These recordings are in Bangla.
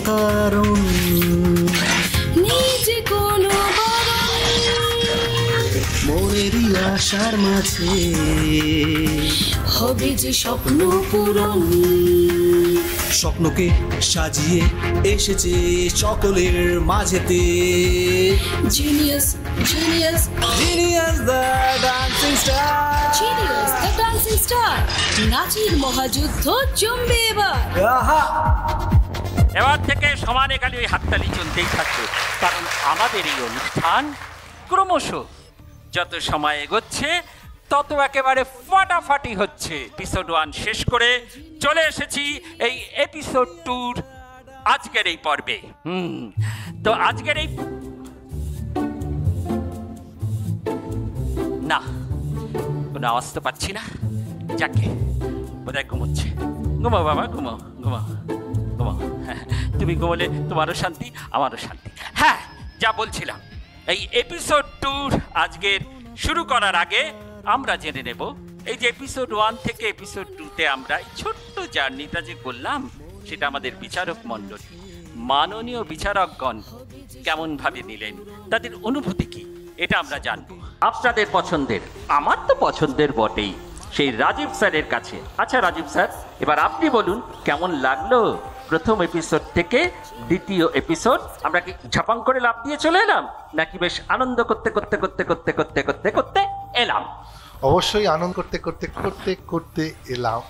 কারণ নিজে কোনো মনেরই আশার মাঝে হবে যে স্বপ্ন পূরণ। স্বপ্নকে সাজিয়ে এসেছে সকলের মাঝেতে genius genius genius the dancing star, genius the dancing star, নাচের মহাযুদ্ধ জমবে এবার। এবার থেকে সমানে খালি ওই হাততালি চলতেই থাকবে, কারণ আমাদের এই অনুষ্ঠান ক্রমশ যত সময় এগোচ্ছে তত একেবারে ফাটাফাটি হচ্ছে। এপিসোড 1 শেষ করে চলে এসেছি এই এপিসোড 2 আজকের এই পর্বে। তো আজকের এই না কোনো আওয়াজ তো পাচ্ছি না, যাকে বোধহয় ঘুমোচ্ছে। ঘুমো বাবা, ঘুমো ঘুমো ঘুমো, তুমি ঘুমোলে তোমারও শান্তি আমারও শান্তি। হ্যাঁ, যা বলছিলাম, এই এপিসোড 2 আজকের শুরু করার আগে আমরা জেনে নেব এই যে এপিসোড 1 থেকে এপিসোড 2-তে আমরা এই ছোট্ট জার্নিটা যে করলাম, সেটা আমাদের বিচারক মণ্ডলী, মাননীয় বিচারকগণ কেমন ভাবে নিলেন, তাদের অনুভূতি কি, এটা আমরা জানবো। আপনাদের পছন্দের, আমার তো পছন্দের বটেই, সেই রাজীব স্যারের কাছে। আচ্ছা রাজীব স্যার, এবার আপনি বলুন কেমন লাগলো প্রথম এপিসোড থেকে দ্বিতীয় এপিসোড? আমরা কি ঝাপাং করে লাফ দিয়ে চলে এলাম, নাকি বেশ আনন্দ করতে করতে করতে করতে করতে করতে করতে এলাম? অবশ্যই আনন্দ করতে করতে করতে করতে এলাম।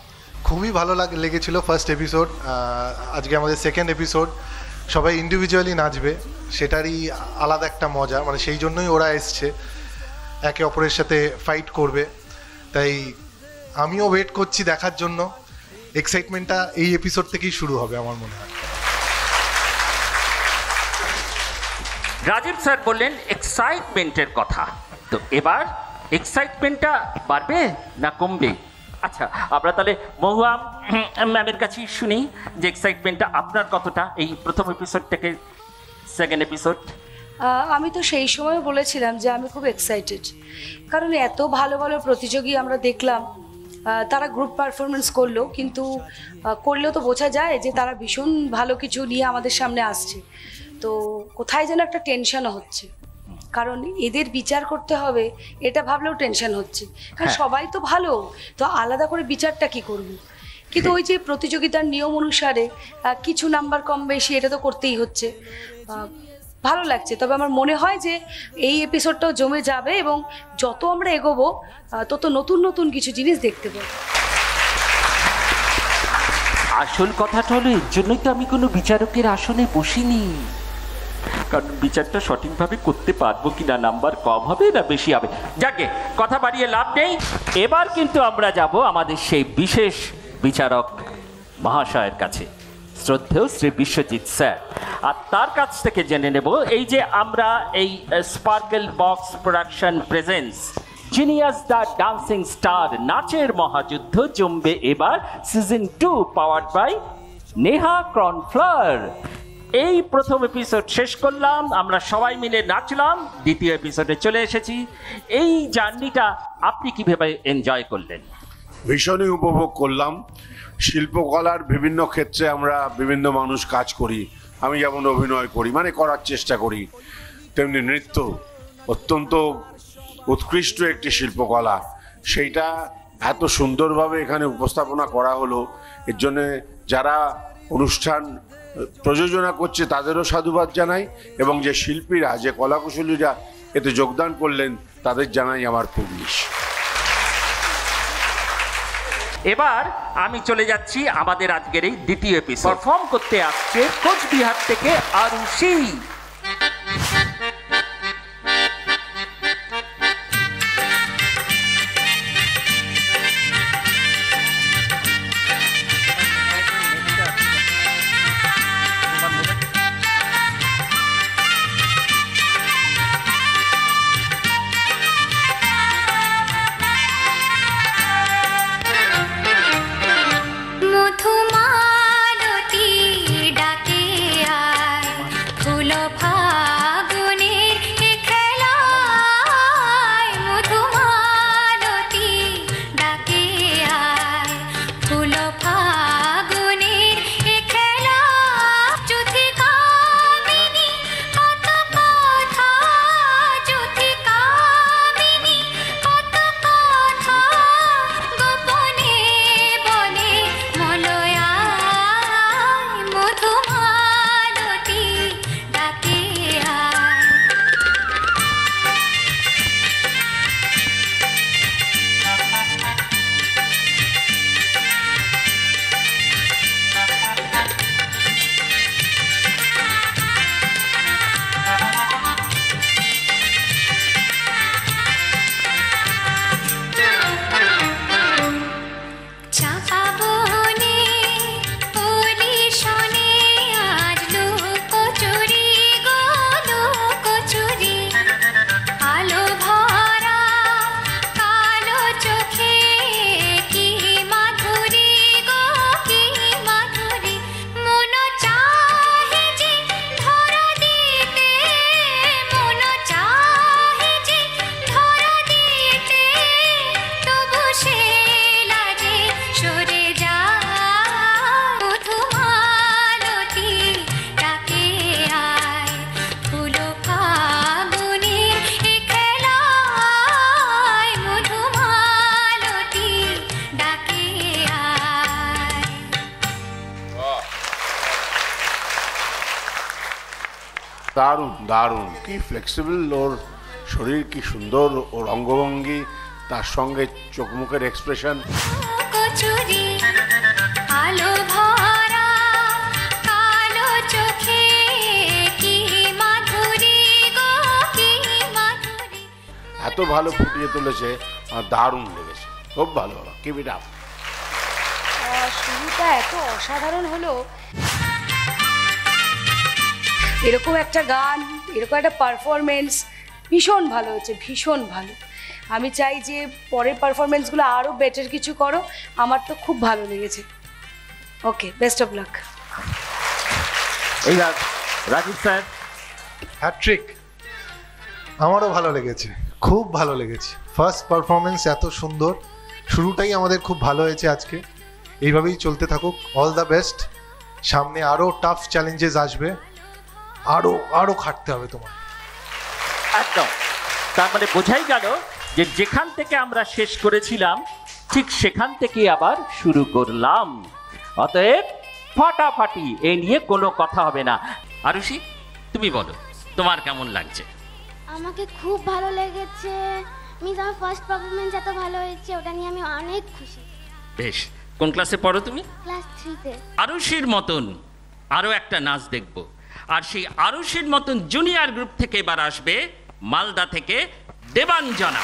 খুবই ভালো লেগেছিল ফার্স্ট এপিসোড। আজকে আমাদের সেকেন্ড এপিসোড, সবাই ইন্ডিভিজুয়ালি নাচবে, সেটারই আলাদা একটা মজা, মানে সেই জন্যই ওরা এসছে, একে অপরের সাথে ফাইট করবে। তাই আমিও ওয়েট করছি দেখার জন্য। এক্সাইটমেন্টটা এই এপিসোড থেকেই শুরু হবে আমার মনে হয়। রাজীব স্যার বললেন এক্সাইটমেন্টের কথা, তো এবার এক্সাইটমেন্টটা বাড়বে না কমবে? আচ্ছা, আমরা তাহলে মহুয়া ম্যামের কাছেই শুনি যে এক্সাইটমেন্টটা আপনার কতটা এই প্রথম এপিসোড থেকে সেকেন্ড এপিসোড? আমি তো সেই সময় বলেছিলাম যে আমি খুব এক্সাইটেড, কারণ এত ভালো ভালো প্রতিযোগী আমরা দেখলাম। তারা গ্রুপ পারফরমেন্স করলো, কিন্তু করলেও তো বোঝা যায় যে তারা ভীষণ ভালো কিছু নিয়ে আমাদের সামনে আসছে। তো কোথায় যেন একটা টেনশনও হচ্ছে, কারণ এদের বিচার করতে হবে এটা ভাবলেও টেনশন হচ্ছে, কারণ সবাই তো ভালো, তো আলাদা করে বিচারটা কি করব। কিন্তু ওই যে প্রতিযোগিতার নিয়ম অনুসারে কিছু নাম্বার কম বেশি এটা তো করতেই হচ্ছে। ভালো লাগছে, তবে আমার মনে হয় যে এই এপিসোডটাও জমে যাবে এবং যত আমরা এগোবো তত নতুন নতুন কিছু জিনিস দেখতে পাবো। আসল কথাটা হলো, এর জন্যই তো আমি কোনো বিচারকের আসনে বসিনি, কারণ বিচারটা সঠিকভাবে করতে পারবো কিনা, নাম্বার কম হবে না বেশি হবে। যাকে কথা বাড়িয়ে লাভ নেই, এবার কিন্তু আমরা যাব আমাদের সেই বিশেষ বিচারক মহাশয়ের কাছে, শ্রদ্ধেয় শ্রী বিশ্বজিৎ স্যার। আর তার কাছ থেকে জেনে নেব এই যে আমরা এই sparkle box production presents genius the dancing star, নাচের মহাযুদ্ধ জমবে এবার season 2, powered by Neha cornflower. এই প্রথম এপিসোড শেষ করলাম, আমরা সবাই মিলে নাচলাম, দ্বিতীয় এপিসোডে চলে এসেছি। এই জার্নিটা আপনি কিভাবে এনজয় করলেন? ভীষণই উপভোগ করলাম। শিল্পকলার বিভিন্ন ক্ষেত্রে আমরা বিভিন্ন মানুষ কাজ করি, আমি যেমন অভিনয় করি, মানে করার চেষ্টা করি, তেমনি নৃত্য অত্যন্ত উৎকৃষ্ট একটি শিল্পকলা, সেইটা এত সুন্দরভাবে এখানে উপস্থাপনা করা হলো। এর জন্যে যারা অনুষ্ঠান প্রযোজনা করছে তাদেরও সাধুবাদ জানাই, এবং যে শিল্পীরা, যে কলাকুশলীরা এতে যোগদান করলেন তাদের জানাই আমার পুলিশ। এবার আমি চলে যাচ্ছি আমাদের আজকের এই দ্বিতীয় এপিসোড। পারফর্ম করতে আসছে কোচবিহার থেকে আরুষি। মধুমালতী ডাকে আয়, ফুল দারুণ দারুণ, কি ফ্লেক্সিবল ওর শরীর, কি সুন্দর ওর অঙ্গভঙ্গি, তার সঙ্গে চোখ মুখের এক্সপ্রেশন। আলো ভরা কালো চোখে কি মাধুরী গো কি মাধুরী। এত ভালো ফুটিয়ে তুলেছে, আমার দারুণ লেগেছে, খুব ভালো। Keep it up. শুরুটা এত অসাধারণ হলো, এরকম একটা গান, এরকম একটা পারফরমেন্স ভীষণ ভালো হচ্ছে, ভীষণ ভালো। আমি চাই যে পরের পারফরমেন্সগুলো আরও বেটার কিছু করো, আমার তো খুব ভালো লেগেছে। ওকে, বেস্ট অফ লাক। এইবার রাজীব স্যার। হ্যাট্রিক। আমারও ভালো লেগেছে, খুব ভালো লেগেছে। ফার্স্ট পারফরমেন্স এত সুন্দর, শুরুটাই আমাদের খুব ভালো হয়েছে আজকে। এইভাবেই চলতে থাকুক, অল দ্য বেস্ট। সামনে আরও টাফ চ্যালেঞ্জেস আসবে, আরও আরও খাটতে হবে তোমার। একদম, তার মানে বোঝাই গেল যে যেখান থেকে আমরা শেষ করেছিলাম ঠিক সেখান থেকে আবার শুরু করলাম। অতএব ফাটাফাটি, এ নিয়ে কোনো কথা হবে না। আরুষি, তুমি বলো তোমার কেমন লাগছে? আমাকে খুব ভালো লেগেছে মিস, আমার ফার্স্ট পারফরমেন্স এত ভালো হয়েছে, ওটা নিয়ে আমি অনেক খুশি। বেশ, কোন ক্লাসে পড়ো তুমি? ক্লাস 3-তে। আরুষির মতন আরও একটা নাচ দেখব, আর সেই আরুষির মতন জুনিয়র গ্রুপ থেকে এবার আসবে মালদা থেকে দেবাঞ্জনা।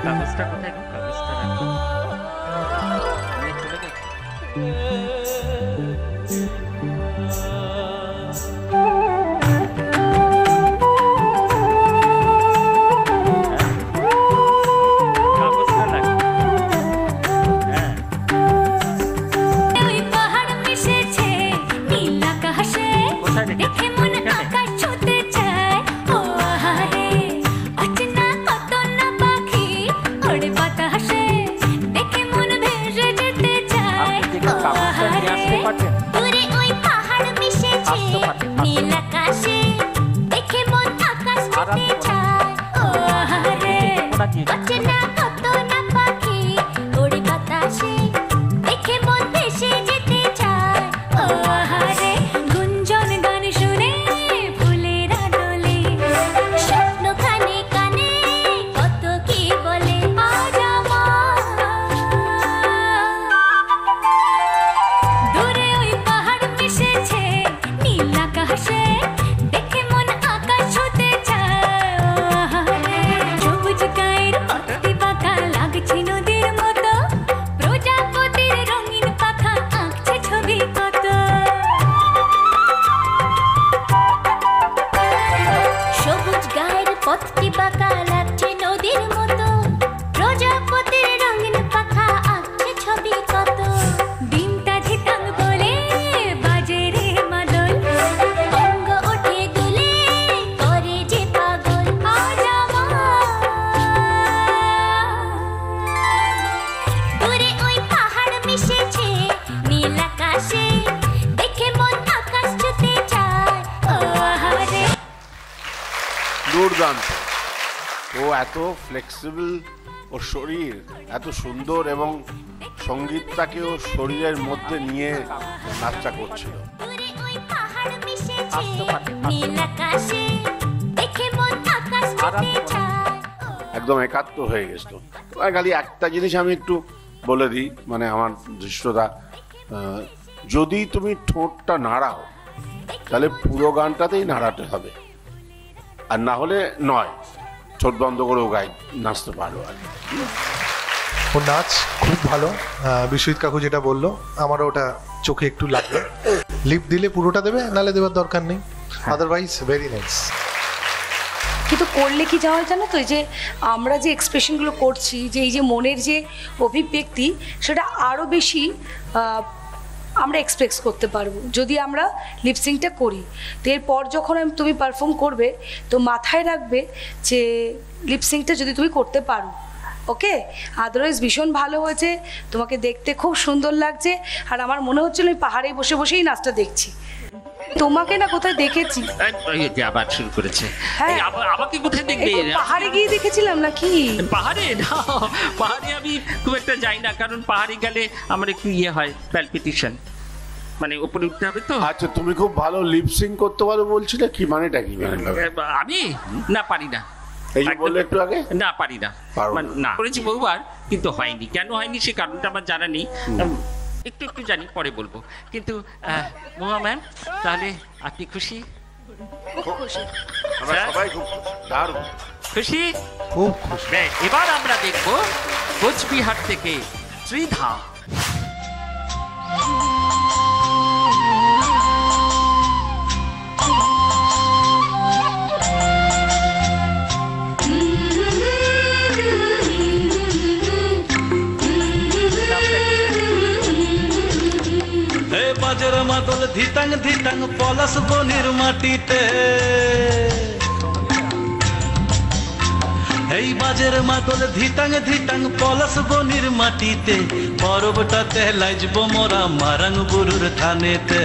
কাগজটা কোথায় গো? কাগজটা রাখো। নিয়ে চলে গেছে। কাগজটা রাখো। হ্যাঁ। ওই পাহাড় মিশেছে নীল আকাশে, কোথায় রেখেছো? দেখে মন আকাশ ছুঁতে চায়। ও আহারে, অচেনা কত না পাখি ওড়ে বাতাসে, দেখে মন ভেসে যেতে চায়। আপনি কি একটু কাগজটা নিয়ে আসতে পারবেন? দূরে ওই পাহাড় মিশেছে আসতে পারবেন, নীল আকাশে, দেখে মন আকাশ ছুঁতে চায়। ও আহারে, অচেনা কত না পাখি ওড়ে বাতাসে, দেখে মন ভেসে যেতে চায়। ও আহারে, গুঞ্জন গান শুনে ফুলেরা দোলে, স্বপ্ন কানে কানে কত কি বলে। আজ আমার দূরে ওই পাহাড় মিশেছে নীল আকাশে, দেখে মন আকাশ ছুঁতে চায়। ও আহারে, সবুজ গায়ের পথটি বাঁকা লাগছে নদীর মতো, প্রজাপতির রঙিন পাখা আঁকছে ছবি কত। সবুজ গায়ের পথটি বাঁকা লাগছে নদীর মতো, প্রজাপতির রঙিন পাখা আঁকছে ছবি কত। দিনটা ঝিতাং বলে বাজে রে মাদল, অঙ্গ ওঠে দুলে করে যে পাগল। আজ আমার দূরে ওই পাহাড় মিশেছে নীল আকাশে, দেখে মন আকাশ ছুঁতে চায়। ও আহারে, দুর্দান্ত। ও এত ফ্লেক্সিবল, ওর শরীর এত সুন্দর, এবং সঙ্গীতটাকেও শরীরের মধ্যে নিয়ে নাচটা করছিল। দূরে ওই পাহাড় মিশেছে নীল আকাশে, দেখে মন আকাশ ছুঁতে চায়। একদম একাত্ম হয়ে গেছিল। আর খালি একটা জিনিস আমি একটু বলে দিই, মানে আমার দৃষ্টতা, যদি তুমি ঠোঁটটা নাড়াও তাহলে পুরো গানটাতেই নাড়াতে হবে, আর না হলে নয়, ঠোঁট বন্ধ করেও গাই নাচতে পারো। আর ওর নাচ খুব ভালো। বিশ্বজিৎ কাকু যেটা বললো, আমারও ওটা চোখে একটু লাগবে। লিপ দিলে পুরোটা দেবে, নালে দেওয়ার দরকার নেই। Otherwise very nice. কিন্তু করলে কি যাওয়া জানো তো, এই যে আমরা যে এক্সপ্রেশনগুলো করছি, যে এই যে মনের যে অভিব্যক্তি, সেটা আরও বেশি আমরা এক্সপ্রেস করতে পারবো যদি আমরা লিপসিংটা করি। তো এরপর যখন তুমি পারফর্ম করবে, তো মাথায় রাখবে যে লিপসিংটা যদি তুমি করতে পারো। ওকে, আদারওয়াইজ ভীষণ ভালো হয়েছে, তোমাকে দেখতে খুব সুন্দর লাগছে, আর আমার মনে হচ্ছিল আমি পাহাড়ে বসে বসেই নাচটা দেখছি। তোমাকে না কোথায় দেখেছি। এই যে আবার শুরু করেছে। হ্যাঁ। এই আমাকে কোথায় দেখবে? এই তো পাহাড়ে গিয়ে দেখেছিলাম নাকি? পাহাড়ে না, পাহাড়ে আমি খুব একটা যাই না, কারণ পাহাড়ে গেলে আমার একটু ইয়ে হয়, প্যালপিটেশন, মানে উপরে উঠতে হবে তো। আচ্ছা, তুমি খুব ভালো লিপসিং করতে পারো বলছিলে, কি মানেটা কি? আমি না পারি না। এই যে বললে একটু আগে, না পারি না, না করেছি বহুবার, কিন্তু হয়নি। কেন হয়নি সে কারণটা আমার জানা নেই, একটু একটু জানি, পরে বলবো। কিন্তু মহুয়া ম্যাম, তাহলে আপনি খুশি? খুব খুশি। আমরা সবাই খুব দারুণ খুশি? খুব খুশি। এবার আমরা দেখব কোচবিহার থেকে ত্রিধা। বাজের মাদল ধিতাং ধিতাং পলাশ বনির মাটিতে, এই বাজের মাদল ধিতাং ধিতাং পলাশ বনির মাটিতে, পরবটাতে লাইজব মোরা মারাং বুরুর থানেতে।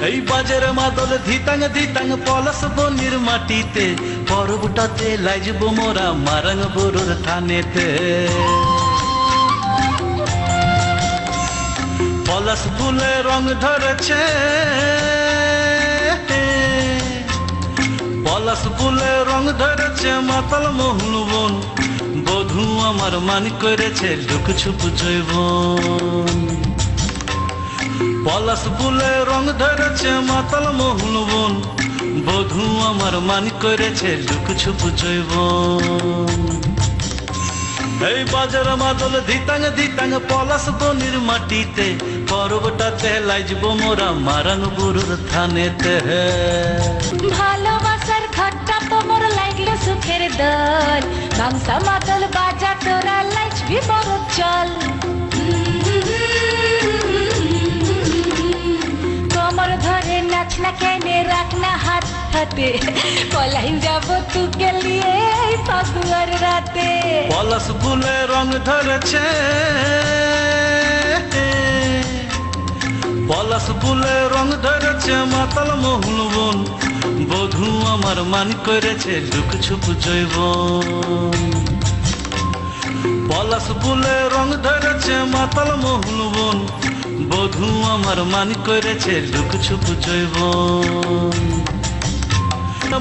এই বাজের মাদল ধিতাং ধিতাং পলাশ বনির মাটিতে, পরবটাতে লাইজব মোরা মারাং বুরুর থানেতে। পলাশ ফুলে রং ধরেছে, পলাশ ফুলে রং ধরেছে মাতাল মোহন বন, বধূ আমার মান করেছে লুক ছুপ জৈবন। পলাশ ফুলে রং ধরেছে মাতাল মোহন বন, বধূ আমার মান করেছে লুক ছুপ জৈবন। এই বাজার মাদল ধিতাং ধিতাং পলাশ বনির মাটিতে, পরবটাতে লাইজব মোরা মারাং বুরুর থানেতে। ভালোবাসার ঘরটা তোমার লাগলো সুখের দল, গামছা মাদল বাজা তোরা লাইজবি বড় চল। কোমর ধরে নাচ না কেনে রাখ না হাত হাতে, পলাই যাব তুকে লিয়ে ফাগুয়ার রাতে। পলাশ ফুলে রং ধরেছে, পলাশ ফুলে রং ধরেছে মাতাল মোহন বন, বধূ আমার মান করেছে লুক ছুপ জৈবন। পলাশ ফুলে রং ধরেছে মাতাল মোহন বন, বধূ আমার মান করেছে লুক ছুপ জৈবন।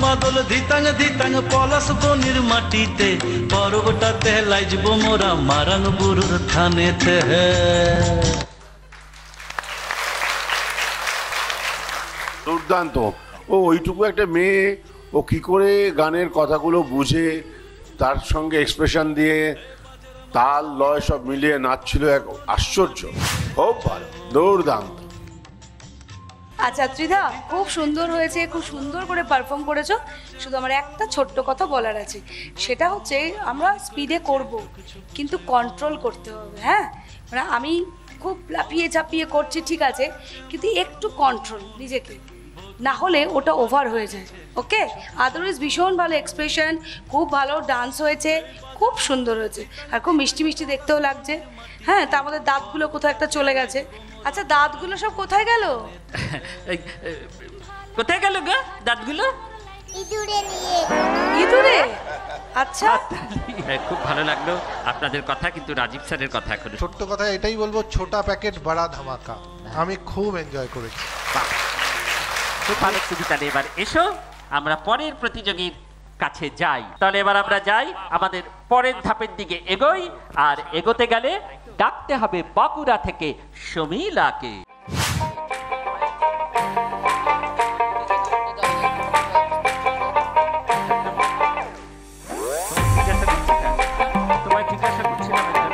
মাদল ধিতাং ধিতাং পলাশ বনির মাটিতে, পরবটাতে লাইজব মোরা মারাং বুরুর থানেতে। দুর্দান্ত। ও ওইটুকু একটা মেয়ে, ও কি করে গানের কথাগুলো বুঝে তার সঙ্গে এক্সপ্রেশন দিয়ে তাল লয় সব মিলিয়ে নাচছিল, এক আশ্চর্য। খুব ভালো, দুর্দান্ত। আচ্ছা ত্রিধা, খুব সুন্দর হয়েছে, খুব সুন্দর করে পারফর্ম করেছো। শুধু আমার একটা ছোট্ট কথা বলার আছে, সেটা হচ্ছে আমরা স্পিডে করব, কিন্তু কন্ট্রোল করতে হবে। হ্যাঁ, মানে আমি খুব লাফিয়ে ঝাঁপিয়ে করছি ঠিক আছে, কিন্তু একটু কন্ট্রোল নিজেকে, না হলে ওটা ওভার হয়ে যায়। ওকে, আদারওয়াইজ ভীষণ ভালো এক্সপ্রেশন, খুব ভালো ডান্স হয়েছে, খুব সুন্দর হয়েছে, আর খুব মিষ্টি মিষ্টি দেখতেও লাগছে। হ্যাঁ, তা আমাদের দাঁতগুলো কোথাও একটা চলে গেছে। আচ্ছা, দাঁতগুলো সব কোথায় গেল? কোথায় গেল গো দাঁতগুলো? ইঁদুরে? আচ্ছা, খুব ভালো লাগলো আপনাদের কথা, কিন্তু রাজীব স্যারের কথা এখন। ছোট্ট কথা এটাই বলবো, ছোটা প্যাকেট বড়া ধামাকা, আমি খুব এনজয় করেছি। খুব ভালো। তুমি তাহলে এবার এসো, আমরা পরের প্রতিযোগীর কাছে যাই। তাহলে এবার আমরা যাই, আমাদের পরের ধাপের দিকে এগোই। আর এগোতে গেলে ডাকতে হবে বাঁকুড়া থেকে শমীলাকে। তোমায় জিজ্ঞাসা করছিলাম একজন।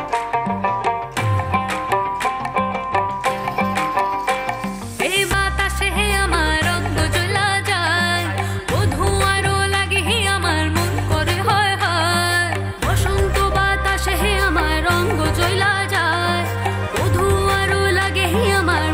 এই বাতাসে হে আমার রঙ্গ জ্বলা যায়, বধূ আরো লাগে হে আমার মন করে হয় হয়। বসন্ত বাতাসে হে আমার রঙ্গ জ্বলা যায়, বধূ আরো লাগে হে আমার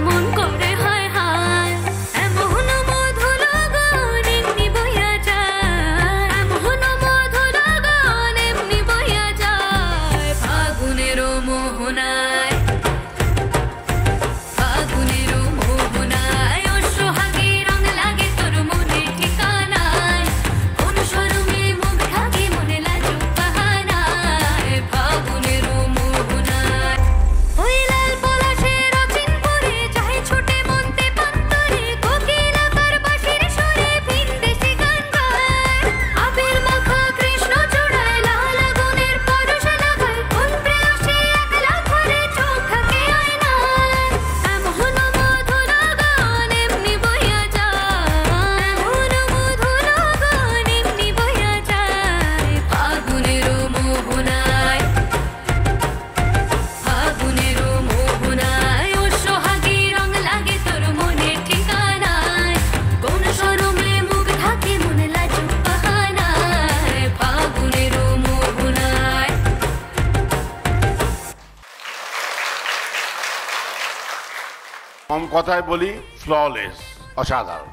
কম কথায় বলি ফ্ললেস, অসাধারণ।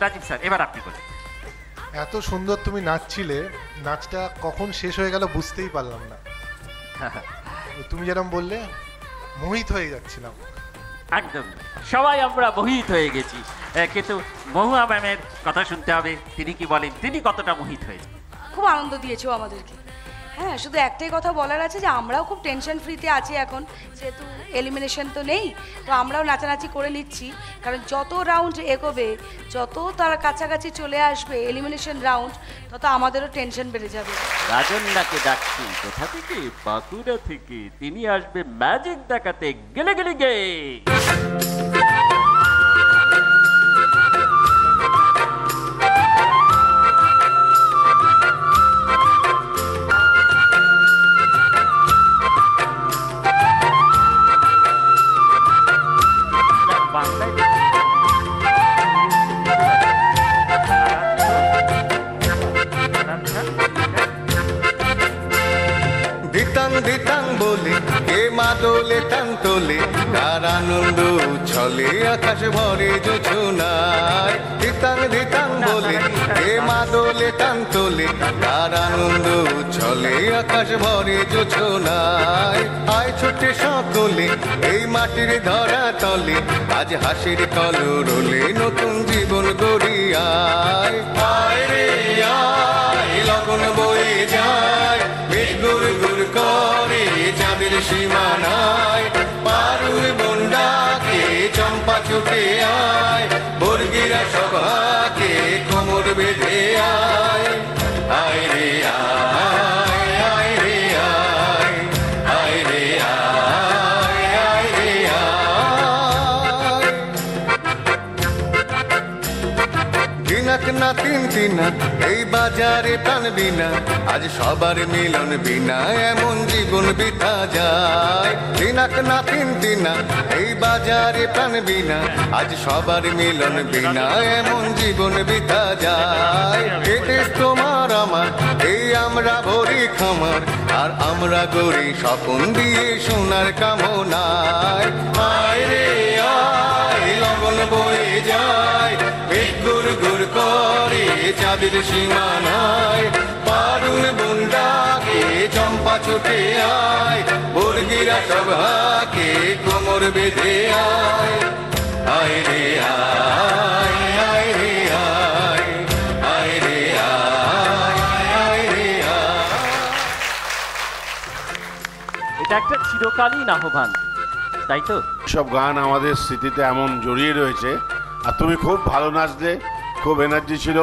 রাজীব স্যার এবার আপনি বলুন। এত সুন্দর তুমি নাচছিলে, নাচটা কখন শেষ হয়ে গেল বুঝতেই পারলাম না। তুমি যেরকম বললে মোহিত হয়ে যাচ্ছিলাম। একদম সবাই আমরা মোহিত হয়ে গেছি, কিন্তু মহুয়া ম্যামের কথা শুনতে হবে, তিনি কি বলেন, তিনি কতটা মোহিত হয়েছে। খুব আনন্দ দিয়েছো আমাদেরকে। হ্যাঁ, শুধু একটাই কথা বলার আছে যে আমরাও খুব টেনশন ফ্রিতে আছি এখন, যেহেতু এলিমিনেশন তো নেই, তো আমরাও নাচানাচি করে নিচ্ছি। কারণ যত রাউন্ড এগোবে, যত তার কাছাকাছি চলে আসবে এলিমিনেশন রাউন্ড, তত আমাদেরও টেনশন বেড়ে যাবে। রাজন্যাকে ডাকছি কোথা থেকে, বাঁকুড়া থেকে, তিনি আসবে ম্যাজিক দেখাতে, গেলে গেলে গে। ধিতাং ধিতাং বলে কে মাদলে টান তোলে, তার আনন্দ ছলে আকাশ ভরে জোছনায়। ধিতাং ধিতাং বলে কে মাদলে টান তোলে, তার আনন্দ ছলে আকাশ ভরে জোছনায়। আয় ছোটে সকলে এই মাটির ধরা তলে, আজ হাসির কলরলে নতুন জীবন গড়িয়ায়। আয় রে আয়, লগন বয়ে যায়, মেঘ গুড় গুড় করে চাঁদের সীমানায়। পারুর বন্ডাকে চম্পা ছুটে আয়, বর্গিরা সভাকে কোমর বেঁধে আয়। আয় রে আয়, আয় রে আয়, আয় রে আয়, আয় রে আয়। দিনাক না তিন দিনাক এই বাজারে প্রাণ বিনা, আজ সবার মিলন বিনা এমন জীবন বিতা যায়। দিনাক না তিন দিনাক এই বাজারে প্রাণ বিনা, আজ সবার মিলন বিনা এমন জীবন বিতা যায়। এ দেশ তোমার আমার, এই আমরা ভরি খামার, আর আমরা গড়ি স্বপন দিয়ে সোনার কামনায়। আয় রে আয়, লগন বয়ে যায়, মেঘ গুড় গুড় করে চাঁদের সীমানায়। পারুন বন্ডাকে চম্পা ছুটে আয়, বর্গিরা সভাকে কোমর বেঁধে আয়। আয় রে আয়, আয় রে আয়, আয় রে আয়, আয় রে আয়। এটা একটা চিরকালীন আহ্বান, তাই তো? সব গান আমাদের স্মৃতিতে এমন জড়িয়ে রয়েছে। আর তুমি খুব ভালো নাচলে, খুব এনার্জি ছিল।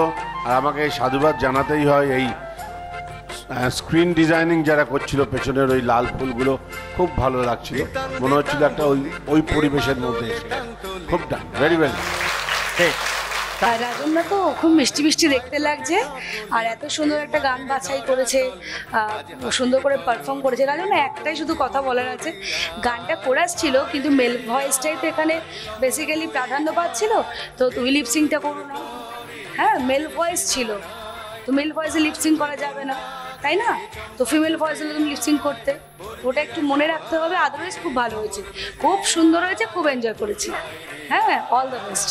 আর আমাকে এই সাধুবাদ জানাতেই হয়, এই স্ক্রিন ডিজাইনিং যারা করছিল পেছনের ওই লাল ফুলগুলো খুব ভালো লাগছিল, মনে হচ্ছিল একটা ওই পরিবেশের মধ্যে এসে। খুব ডান, ভেরি ওয়েল। আর রাজন্যা তো খুব মিষ্টি মিষ্টি দেখতে লাগছে, আর এত সুন্দর একটা গান বাছাই করেছে, সুন্দর করে পারফর্ম করেছে। রাজন্যা একটাই শুধু কথা বলার আছে, গানটা কোরাস ছিল কিন্তু মেল ভয়েসটাই তো এখানে বেসিক্যালি প্রাধান্য পাচ্ছিল, তো তুমি লিপসিংটা করো না। হ্যাঁ, মেল ভয়েস ছিল, তো মেল ভয়েসে লিপসিং করা যাবে না, তাই না? তো ফিমেল ভয়েসে তুমি লিপসিং করতে, ওটা একটু মনে রাখতে হবে। আদারওয়াইজ খুব ভালো হয়েছে, খুব সুন্দর হয়েছে, খুব এনজয় করেছি। হ্যাঁ, অল দ্য বেস্ট।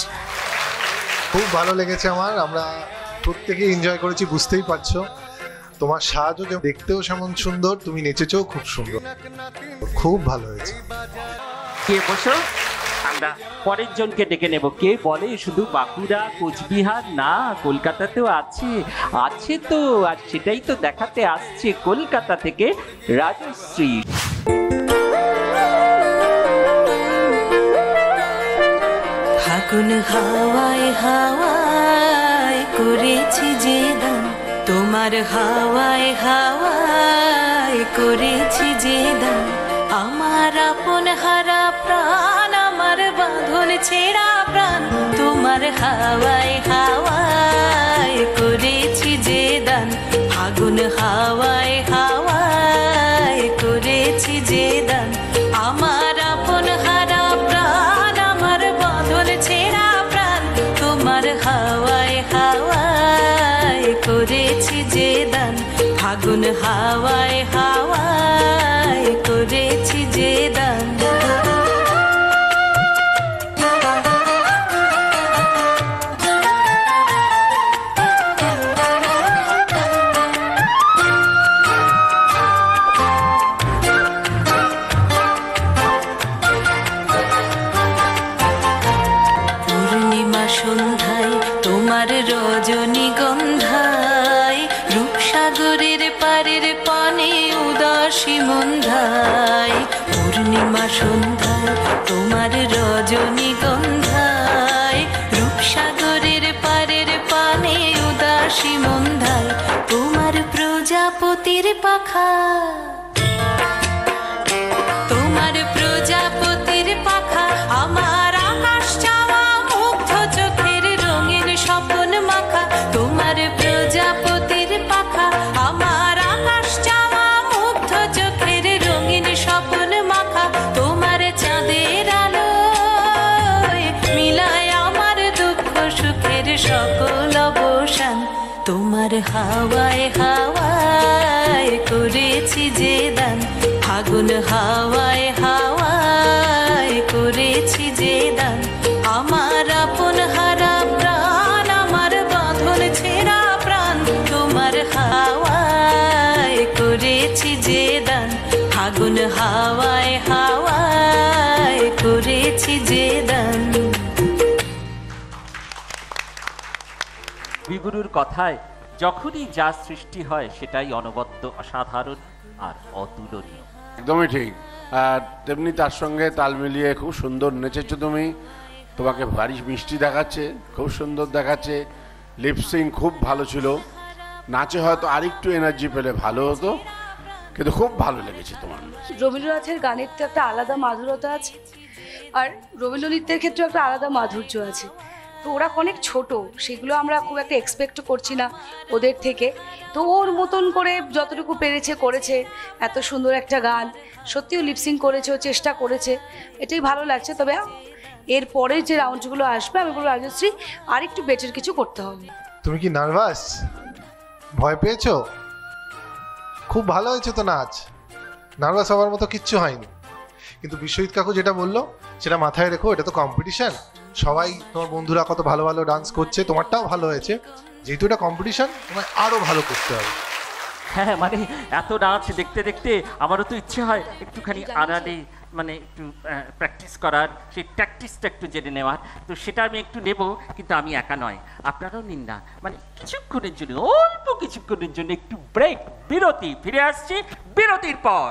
খুব ভালো লেগেছে আমার, আমরা প্রত্যেকে এনজয় করেছি, বুঝতেই পারছো। তোমার সাজও দেখতেও যেমন সুন্দর, তুমি নেচেছেও খুব সুন্দর, খুব ভালো হয়েছে। কে বসো, আমরা পরের জনকে ডেকে নেব। কে বলে শুধু বাঁকুড়া কোচবিহার না, কলকাতাতেও আছে, আছে তো, আর সেটাই তো দেখাতে আসছে কলকাতা থেকে রাজশ্রী। ফাগুন হাওয়ায় হাওয়ায় করেছি যে দান, তোমার হাওয়ায় হাওয়ায় করেছি যে দান। আমার আপন হারা প্রাণ, আমার বাঁধন ছেঁড়া প্রাণ, তোমার হাওয়ায় হাওয়ায় করেছি যে দান। ফাগুন হাওয়ায় হাওয়ায় করেছি যে দান। আমার আপন হারা প্রাণ, আমার বাঁধন ছেঁড়া প্রাণ, তোমার হাওয়ায় হাওয়ায় করেছি যে দান। ফাগুন হাওয়ায় হাওয়ায় করেছি যে দান। সন্ধ্যায় পূর্ণিমা সন্ধ্যায় তোমার রজনীগন্ধায় রূপসাগরের পারের পানে উদাসী মন্ধায় তোমার প্রজাপতির পাখা তোমার প্রজাপতির পাখা আমার আকাশ চাওয়া মুগ্ধ চোখের রঙিন স্বপন মাখা তোমার প্রজাপতির পাখা আমার আকাশ চাওয়া মুগ্ধ চোখের রঙিন স্বপন মাখা তোমার চাঁদের আলোয় মিলায় আমার দুঃখ সুখের সকল অবসান তোমার হাওয়ায় হাওয়ায় করেছি যে দান ফাগুন হাওয়ায় হাওয়ায় করেছি যে দান আমার আপন হারা প্রাণ আমার বাঁধন ছেঁড়া প্রাণ তোমার হাওয়ায় করেছি যে দান ফাগুন হাওয়ায় হাওয়ায় করেছি যে দান। বিগুরুর কথায় যখনই যা সৃষ্টি হয় সেটাই অনবদ্য অসাধারণ আর অতুলনীয়। একদমই ঠিক। আর তেমনি তার সঙ্গে তাল মিলিয়ে খুব সুন্দর নেচেছো তুমি, তোমাকে ভারী মিষ্টি দেখাচ্ছে, খুব সুন্দর দেখাচ্ছে। লিপসিং খুব ভালো ছিল, নাচে হয়তো আরেকটু এনার্জি পেলে ভালো হতো, কিন্তু খুব ভালো লেগেছে তোমার। রবীন্দ্রনাথের গানের তো একটা আলাদা মাধুরতা আছে, আর রবীন্দ্র নৃত্যের ক্ষেত্রে একটা আলাদা মাধুর্য আছে। তো ওরা অনেক ছোট, সেগুলো আমরা খুব একটা এক্সপেক্ট করছি না ওদের থেকে। তো ওর মতন করে যতটুকু পেরেছে করেছে, এত সুন্দর একটা গান, সত্যিও লিপসিং করেছে, ও চেষ্টা করেছে, এটাই ভালো লাগছে। তবে এরপরে যে রাউন্ডগুলো আসবে আমি বলবো রাজশ্রী আর একটু বেটার কিছু করতে হবে। তুমি কি নার্ভাস, ভয় পেয়েছো? খুব ভালো হয়েছে তো নাচ, নার্ভাস হওয়ার মতো কিচ্ছু হয়নি। কিন্তু বিশ্বজিৎ কাকু যেটা বললো সেটা মাথায় রেখো, এটা তো কম্পিটিশন, সবাই তোমার বন্ধুরা কত ভালো ভালো ডান্স করছে, তোমারটাও ভালো হয়েছে, যেহেতু এটা কম্পিটিশন তোমায় আরো ভালো করতে হবে। হ্যাঁ, মানে এত নাচ দেখতে দেখতে আমারও তো ইচ্ছে হয় একটুখানি আড়ালে মানে একটু প্র্যাকটিস করার, সেই প্র্যাকটিসটা একটু জেনে নেওয়ার। তো সেটা আমি একটু নেব, কিন্তু আমি একা নয়, আপনারাও নিন না। মানে কিছুক্ষণের জন্য, অল্প কিছুক্ষণের জন্য একটু ব্রেক, বিরতি, ফিরে আসছি বিরতির পর।